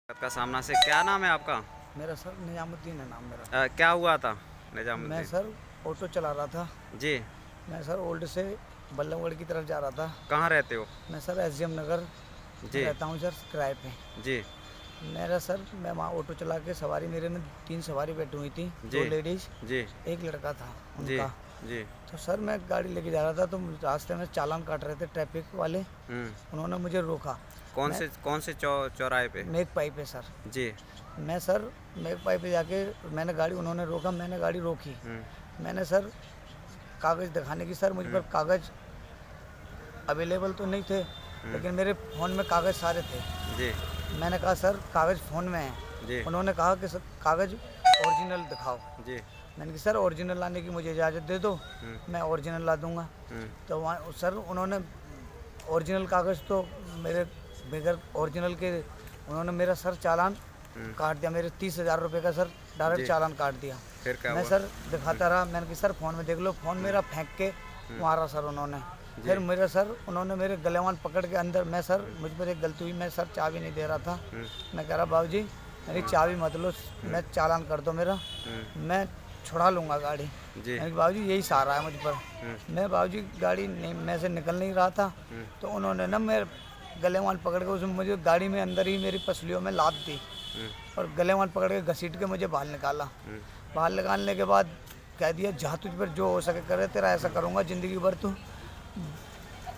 का सामना से क्या नाम है आपका? मेरा सर निजामुद्दीन है नाम मेरा। क्या हुआ था मैं निजामुद्दीन? सर ऑटो चला रहा था। जी। मैं सर ओल्ड से बल्लभगढ़ की तरफ जा रहा था। कहाँ रहते हो? मैं सर एसडीएम नगर जी। रहता हूँ सर, किराए पे। जी। मेरा सर मैं वहाँ ऑटो चला के सवारी मेरे में 3 सवारी बैठी हुई थी, जी। 2 लेडीज़, जी। 1 लड़का था जी। उनका। जी। तो सर मैं गाड़ी लेके जा रहा था, तो रास्ते में चालान काट रहे थे ट्रैफिक वाले। उन्होंने मुझे रोका। कौन से चौराहे पे? मेघपाई पे सर। जी। मैं सर मेघपाई पे जाके मैंने गाड़ी, उन्होंने रोका, मैंने गाड़ी रोकी। मैंने सर कागज़ दिखाने की, सर मुझ पर कागज़ अवेलेबल तो नहीं थे, लेकिन मेरे फ़ोन में कागज़ सारे थे। जी। मैंने कहा सर कागज़ फ़ोन में हैं। जी। उन्होंने कहा कि सर कागज़ ओरिजिनल दिखाओ। जी। मैंने कहा सर ओरिजिनल लाने की मुझे इजाज़त दे दो, मैं ओरिजिनल ला दूंगा। तो वहाँ सर उन्होंने ओरिजिनल कागज़ तो मेरे बगैर ओरिजिनल के उन्होंने मेरा सर चालान काट दिया। मेरे 30,000 रुपये का सर डायरेक्ट चालान काट दिया। फिर क्या मैं हुआ? सर दिखाता रहा, मैंने कहा सर फ़ोन में देख लो। फ़ोन मेरा फेंक के मारा सर उन्होंने। फिर मेरे सर उन्होंने मेरे गलेवान पकड़ के अंदर, मैं सर मुझ पर एक गलती हुई, मैं सर चाबी नहीं दे रहा था। मैं कह रहा बाबूजी मेरी चाबी मत लो, मैं चालान कर दो मेरा, मैं छुड़ा लूँगा गाड़ी। मैंने बाबूजी यही सहारा है मुझ पर। मैं बाबूजी गाड़ी नहीं, मैं से निकल नहीं रहा था, तो उन्होंने ना मेरे गलेवान पकड़ के उसमें मुझे गाड़ी में अंदर ही मेरी पसलियों में लात दी और गलेवान पकड़ के घसीट के मुझे बाहर निकाला। बाहर निकालने के बाद कह दिया जहाँ तुझ पर जो हो सके करे, तेरा ऐसा करूँगा ज़िंदगी भर तू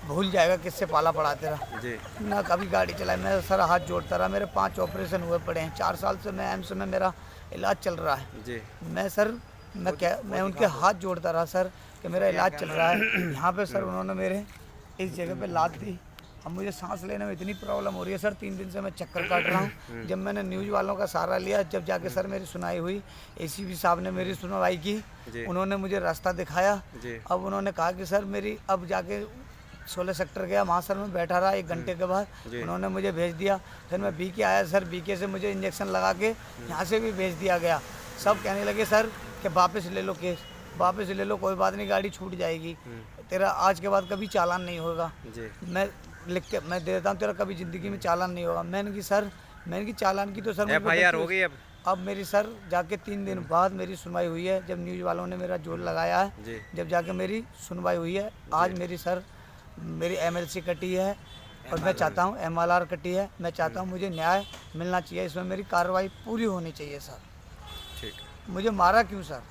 भूल जाएगा किससे पाला पड़ा तेरा। जी। ना कभी गाड़ी चलाई। मैं सर हाथ जोड़ता रहा, मेरे 5 ऑपरेशन हुए पड़े हैं। 4 साल से मैं एम्स में मेरा इलाज चल रहा है। जी। मैं सर मैं उनके हाथ जोड़ता रहा सर कि मेरा इलाज चल रहा है। यहाँ पे सर उन्होंने मेरे इस जगह पे लात दी। अब मुझे सांस लेने में इतनी प्रॉब्लम हो रही है सर, 3 दिन से मैं चक्कर काट रहा हूँ। जब मैंने न्यूज़ वालों का सहारा लिया, जब जाके सर मेरी सुनाई हुई, एसीपी साहब ने मेरी सुनवाई की, उन्होंने मुझे रास्ता दिखाया। अब उन्होंने कहा कि सर मेरी, अब जाके 16 सेक्टर गया, वहाँ सर मैं बैठा रहा 1 घंटे के बाद उन्होंने मुझे भेज दिया। फिर मैं बीके आया सर, बीके से मुझे इंजेक्शन लगा के यहाँ से भी भेज दिया गया। सब कहने लगे सर कि वापस ले लो केस, वापस ले लो, कोई बात नहीं, गाड़ी छूट जाएगी, तेरा आज के बाद कभी चालान नहीं होगा। मैं लिख के मैं दे देता हूँ, तेरा कभी ज़िंदगी में चालान नहीं होगा। मैंने की सर, मैंने की चालान की तो सर FIR हो गई अब मेरी सर जाके 3 दिन बाद मेरी सुनवाई हुई है। जब न्यूज़ वालों ने मेरा जोर लगाया है, जब जाके मेरी सुनवाई हुई है। आज मेरी सर मेरी MLC कटी है और मैं चाहता हूँ MLR कटी है। मैं चाहता हूँ मुझे न्याय मिलना चाहिए, इसमें मेरी कार्रवाई पूरी होनी चाहिए सर। ठीक। मुझे मारा क्यों सर?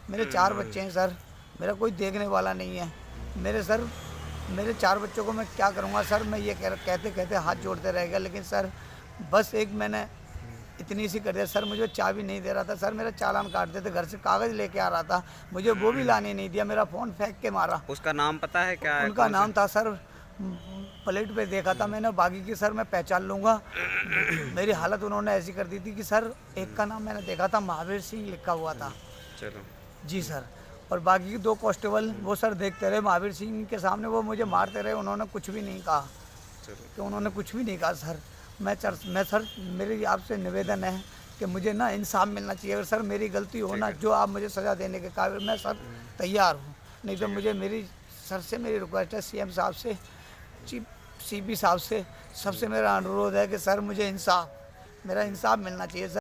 मेरे 4 बच्चे हैं सर, मेरा कोई देखने वाला नहीं है। मेरे 4 बच्चों को मैं क्या करूँगा सर? मैं ये कहते कहते हाथ जोड़ते रह गया, लेकिन सर बस एक मैंने इतनी सी कर दिया सर, मुझे चाबी नहीं दे रहा था सर, मेरा चालान काट देते, घर से कागज़ लेके आ रहा था, मुझे वो भी लाने नहीं दिया, मेरा फ़ोन फेंक के मारा। उसका नाम पता है क्या है? उनका नाम था सर, प्लेट पे देखा था मैंने, बाकी की सर मैं पहचान लूँगा। मेरी हालत उन्होंने ऐसी कर दी थी कि सर एक का नाम मैंने देखा था, महावीर सिंह लिखा हुआ था। चलो। जी सर। और बाकी के 2 कांस्टेबल वो सर देखते रहे, महावीर सिंह के सामने वो मुझे मारते रहे, उन्होंने कुछ भी नहीं कहा। कि उन्होंने कुछ भी नहीं कहा सर। मैं सर मेरी आपसे निवेदन है कि मुझे ना इंसाफ मिलना चाहिए। अगर सर मेरी गलती हो ना, जो आप मुझे सज़ा देने के काबिल, मैं सर तैयार हूँ। नहीं तो मुझे मेरी सर से मेरी रिक्वेस्ट है, CM साहब से, चीफ CP साहब से, सबसे मेरा अनुरोध है कि सर मुझे मेरा इंसाफ मिलना चाहिए सर।